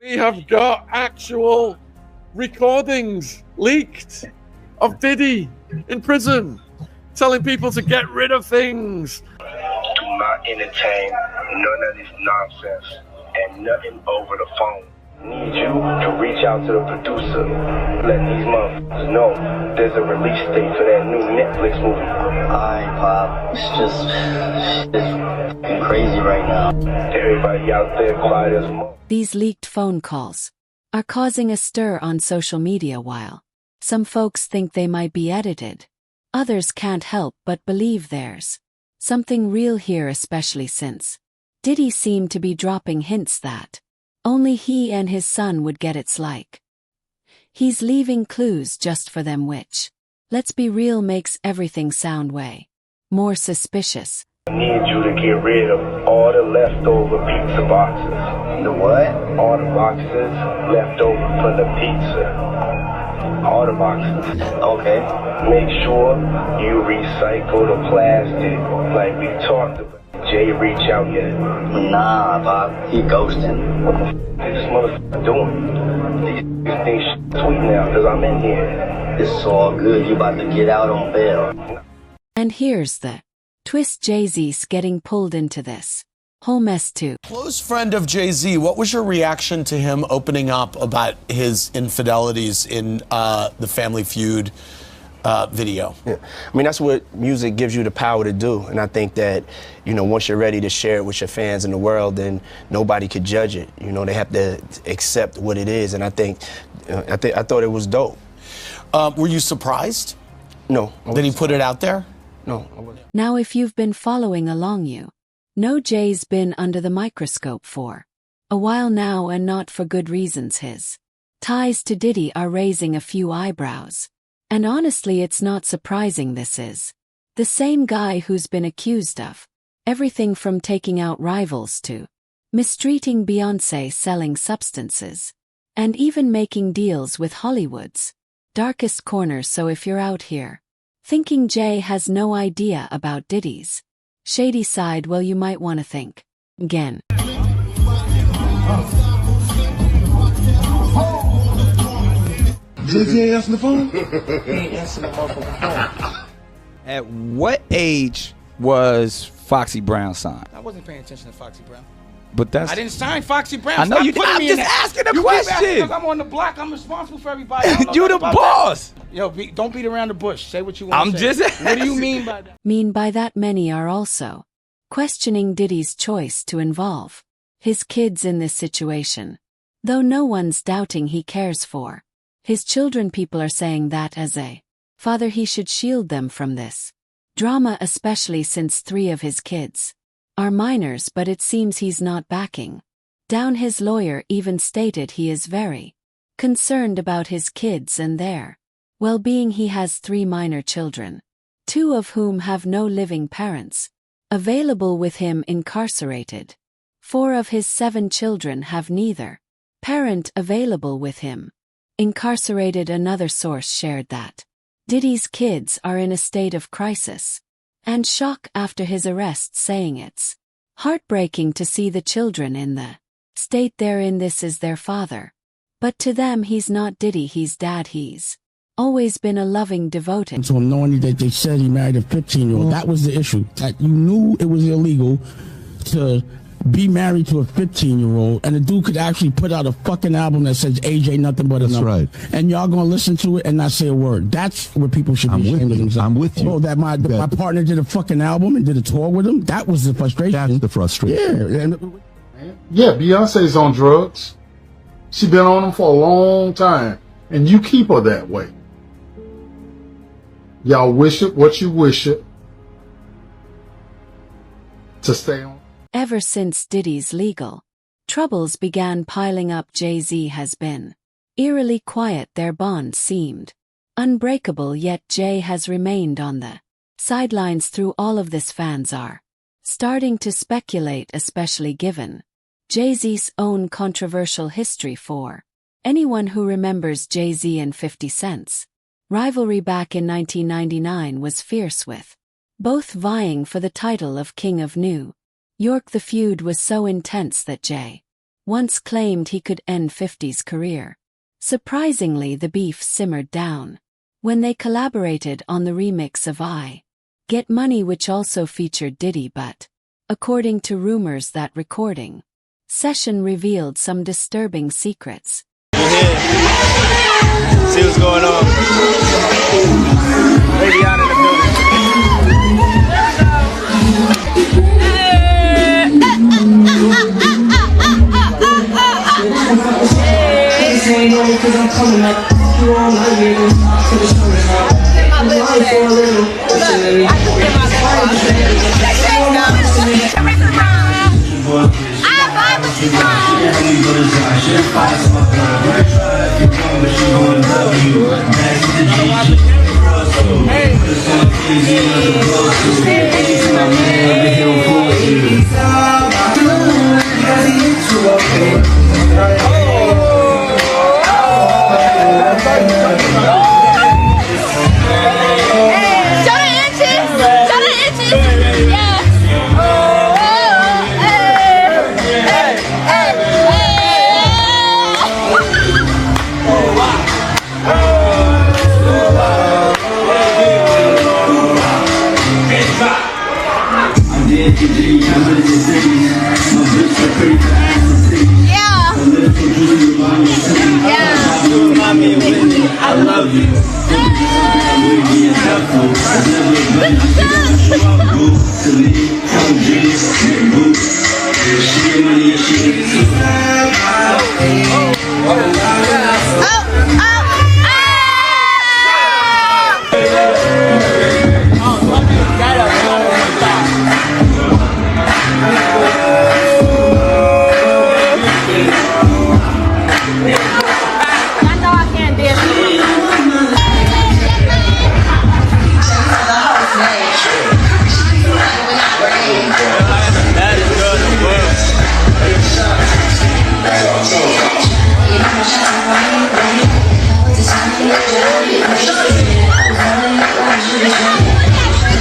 We have got actual recordings leaked of Diddy in prison telling people to get rid of things. Do not entertain none of this nonsense and nothing over the phone. Need you to reach out to the producer, let these motherfuckers know there's a release date for that new Netflix movie. Alright, Pop. It's crazy right now. Everybody out there quiet as mo. These leaked phone calls are causing a stir on social media. While some folks think they might be edited, others can't help but believe there's something real here, especially since Diddy seemed to be dropping hints that only he and his son would get it's like he's leaving clues just for them, which, let's be real, makes everything sound way more suspicious. I need you to get rid of all the leftover pizza boxes. The what? All the boxes left over from the pizza. All the boxes. Okay. Make sure you recycle the plastic like we talked about. Jay reach out yet? Nah, Pop. He ghosting. What the f*** is this motherfucker doing? These things sweet now because I'm in here. It's all good. You about to get out on bail. And here's the twist: Jay-Z's getting pulled into this whole mess too. Close friend of Jay-Z, what was your reaction to him opening up about his infidelities in the Family Feud video? Yeah. I mean, that's what music gives you the power to do. And I think that, you know, once you're ready to share it with your fans in the world, then nobody could judge it. You know, they have to accept what it is. And I thought it was dope. Were you surprised? No. That he put it out there? No, I wasn't. Now, if you've been following along, you know Jay's been under the microscope for a while now, and not for good reasons. His ties to Diddy are raising a few eyebrows. And honestly, it's not surprising. This is the same guy who's been accused of everything from taking out rivals to mistreating Beyoncé, selling substances, and even making deals with Hollywood's darkest corners. So if you're out here thinking Jay has no idea about Diddy's shady side, well, you might want to think again. Jay-Z ain't answering the phone? He ain't answering the motherfucking phone. At what age was Foxy Brown signed? I wasn't paying attention to Foxy Brown. But that's I didn't sign Foxy Brown. I know Stop you. putting I'm me just in that. asking a You keep asking question. because I'm on the block. I'm responsible for everybody. I don't know You the nothing about boss. that. Yo, don't beat around the bush. Say what you want I'm to say. just What do you asking. mean by that? By that, many are also questioning Diddy's choice to involve his kids in this situation. Though no one's doubting he cares for his children, people are saying that as a father he should shield them from this drama, especially since 3 of his kids are minors. But it seems he's not backing down. His lawyer even stated he is very concerned about his kids and their well-being. He has 3 minor children, 2 of whom have no living parents available, with him incarcerated. 4 of his 7 children have neither parent available with him incarcerated. Another source shared that Diddy's kids are in a state of crisis and shock after his arrest, saying it's heartbreaking to see the children in the state they're in. This is their father, but to them he's not Diddy, he's dad. He's always been a loving, devoted. So knowing that they said he married a 15-year-old, that was the issue. That you knew it was illegal to be married to a 15-year-old, and the dude could actually put out a fucking album that says age ain't nothing but a number. Right. And y'all gonna listen to it and not say a word. That's where people should be ashamed of themselves. I'm with you. Oh, that my partner did a fucking album and did a tour with him. That was the frustration. That's the frustration. Yeah, Beyonce's on drugs. She been on them for a long time, and you keep her that way. Y'all wish it what you wish it to stay on. Ever since Diddy's legal troubles began piling up, Jay-Z has been eerily quiet. Their bond seemed unbreakable, yet Jay has remained on the sidelines through all of this. Fans are starting to speculate, especially given Jay-Z's own controversial history. For anyone who remembers Jay-Z and 50 Cent's rivalry back in 1999 was fierce, with both vying for the title of King of New York. The feud was so intense that Jay once claimed he could end 50's career. Surprisingly, the beef simmered down when they collaborated on the remix of I Get Money, which also featured Diddy, but according to rumors, that recording session revealed some disturbing secrets. See what's going on. Lady out in the building.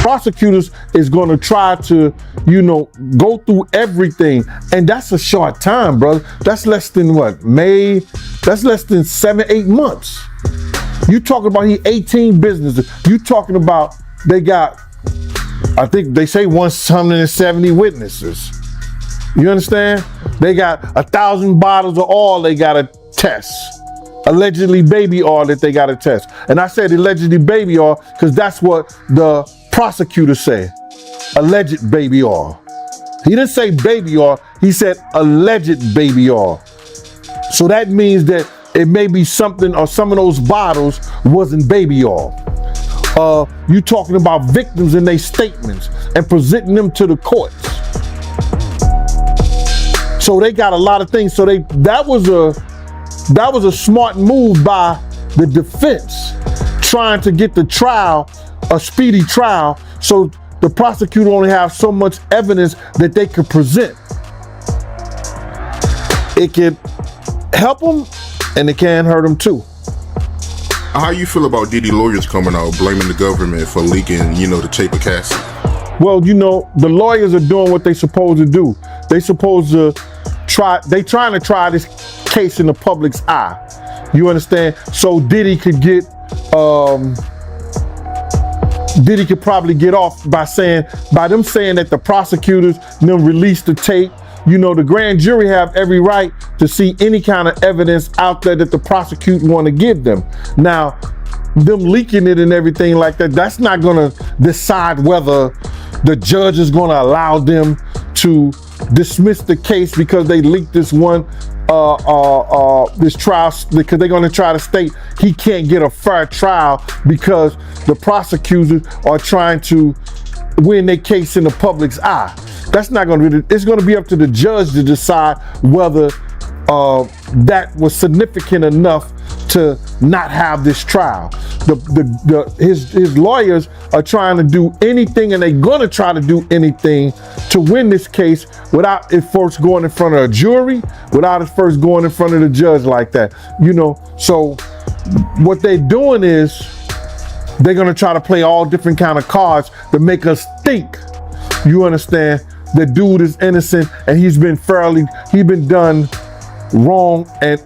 Prosecutors is going to try to, go through everything. And that's a short time, brother. That's less than what? May? That's less than 7-8 months. You talking about 18 businesses. You talking about they got, I think they say 170 witnesses. You understand? They got 1,000 bottles of oil they got to test. Allegedly baby oil that they got to test. And I said allegedly baby oil because that's what the prosecutors say. Alleged baby oil. He didn't say baby oil. He said alleged baby oil. So that means that it may be something, or some of those bottles wasn't baby oil. You talking about victims in their statements and presenting them to the courts. So they got a lot of things. So that was a smart move by the defense, trying to get the trial a speedy trial, so the prosecutor only have so much evidence that they could present. It could help them, and it can hurt them too. How you feel about Diddy lawyers coming out blaming the government for leaking, the tape of Cassie? Well, the lawyers are doing what they supposed to do. They supposed to trying to try this case in the public's eye. You understand? So Diddy could get, Diddy could probably get off by them saying that the prosecutors them released the tape. The grand jury have every right to see any kind of evidence out there that the prosecutor want to give them. Now, them leaking it and everything like that, that's not going to decide whether the judge is going to allow them to dismiss the case because they leaked this this trial, because they're going to try to state he can't get a fair trial because the prosecutors are trying to win their case in the public's eye. That's not going to be, it's going to be up to the judge to decide whether that was significant enough to not have this trial. His lawyers are trying to do anything, and they're going to try to do anything to win this case without it first going in front of a jury, without it first going in front of the judge like that. So what they're doing is they're going to try to play all different kind of cards to make us think, you understand, the dude is innocent and he's been done wrong and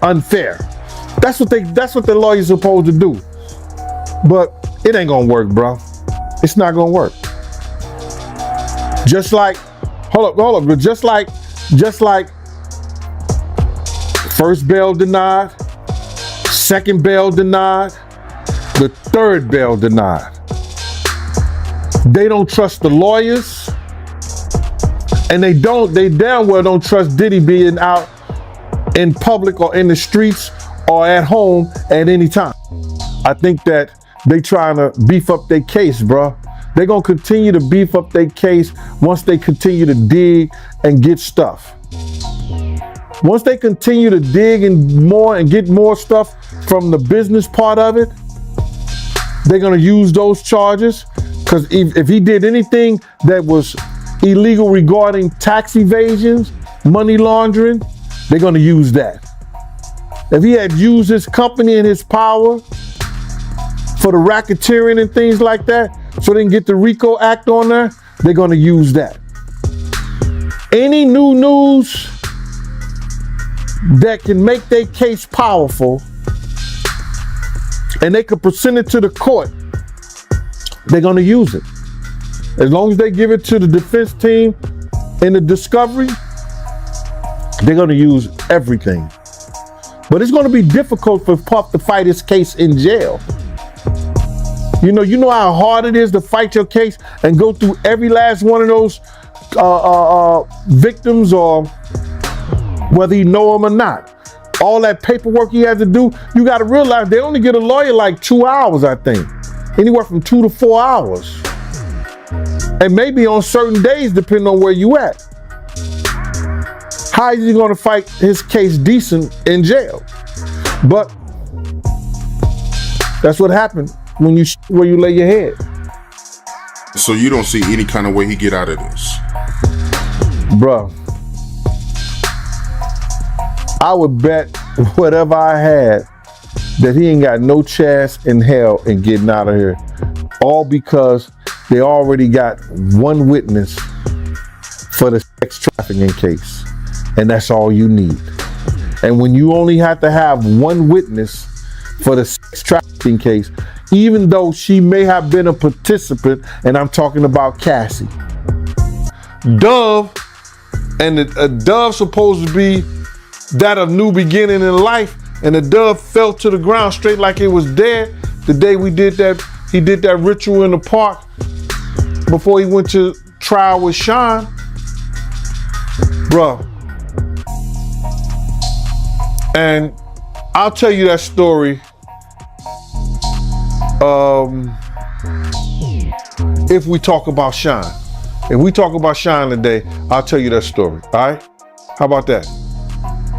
unfair. That's what the lawyer's supposed to do. But it ain't gonna work, bro. It's not gonna work. Just like, hold up, but just like first bail denied, second bail denied, the third bail denied. They don't trust the lawyers, and they damn well don't trust Diddy being out in public or in the streets or at home at any time. I think that they trying to beef up their case, bro. They're gonna continue to beef up their case once they continue to dig and get stuff. Once they continue to dig and get more stuff from the business part of it, they're gonna use those charges. Because if he did anything that was illegal regarding tax evasions, money laundering, they're gonna use that. If he had used his company and his power for the racketeering and things like that, so they can get the RICO Act on there, they're gonna use that. Any new news that can make their case powerful and they could present it to the court, they're gonna use it. As long as they give it to the defense team in the discovery, they're gonna use everything. But it's gonna be difficult for Puff to fight his case in jail. You know how hard it is to fight your case and go through every last one of those victims, or whether you know them or not. All that paperwork he has to do, you gotta realize they only get a lawyer like 2 hours, I think. Anywhere from 2 to 4 hours. And maybe on certain days, depending on where you at. How is he gonna fight his case decent in jail? But that's what happened where you lay your head. So you don't see any kind of way he get out of this? Bruh, I would bet whatever I had that he ain't got no chance in hell in getting out of here. All because they already got one witness for the sex trafficking case. And that's all you need. And when you only have to have one witness for the sex trafficking case, even though she may have been a participant, and I'm talking about Cassie. Dove, and the Dove supposed to be that of new beginning in life, and the dove fell to the ground straight like it was dead the day he did that ritual in the park before he went to trial with Sean. Bruh. And I'll tell you that story if we talk about Sean. If we talk about Sean today, I'll tell you that story, all right? How about that?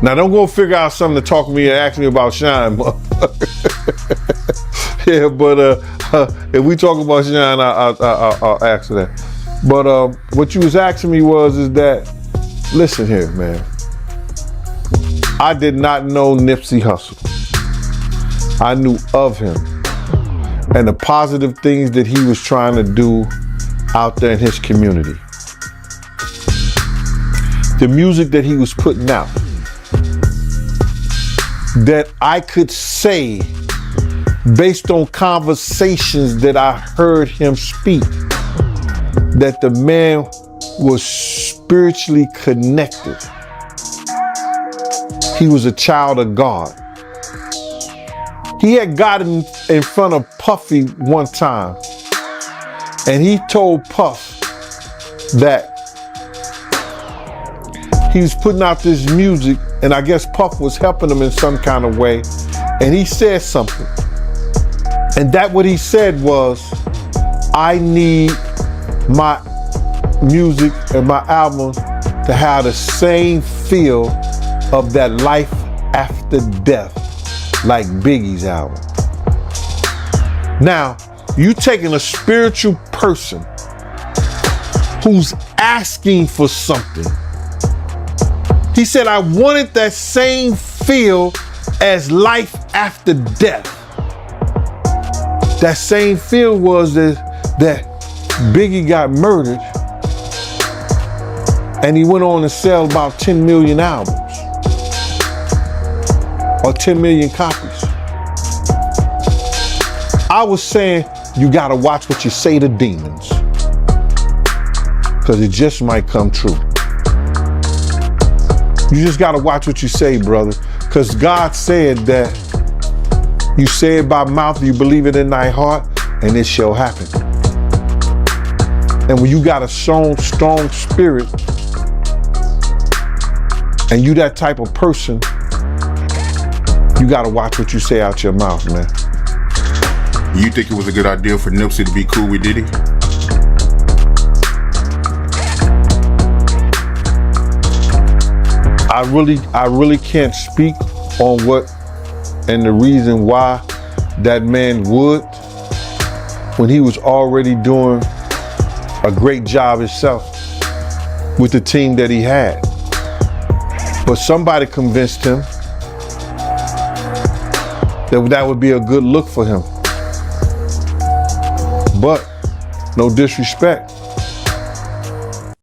Now, don't go figure out something to talk to me and ask me about Sean. Yeah, but if we talk about Sean, I'll ask that. But what you was asking me is that, listen here, man. I did not know Nipsey Hussle. I knew of him and the positive things that he was trying to do out there in his community. The music that he was putting out, that I could say, based on conversations that I heard him speak, that the man was spiritually connected. He was a child of God. He had gotten in front of Puffy one time, and he told Puff that he was putting out this music, and I guess Puff was helping him in some kind of way, and he said something. And that what he said was, I need my music and my album to have the same feel of that life after death, like Biggie's album. Now, you taking a spiritual person who's asking for something. He said, I wanted that same feel as life after death. That same feel was that Biggie got murdered and he went on to sell about 10 million albums. or 10 million copies. I was saying you gotta watch what you say to demons, because it just might come true. You just gotta watch what you say, brother, because God said that you say it by mouth, you believe it in thy heart, and it shall happen. And when you got a strong spirit, and you that type of person, you gotta watch what you say out your mouth, man. You think it was a good idea for Nipsey to be cool with Diddy? I really can't speak on what and the reason why that man would, when he was already doing a great job himself with the team that he had. But somebody convinced him that that would be a good look for him. But no disrespect,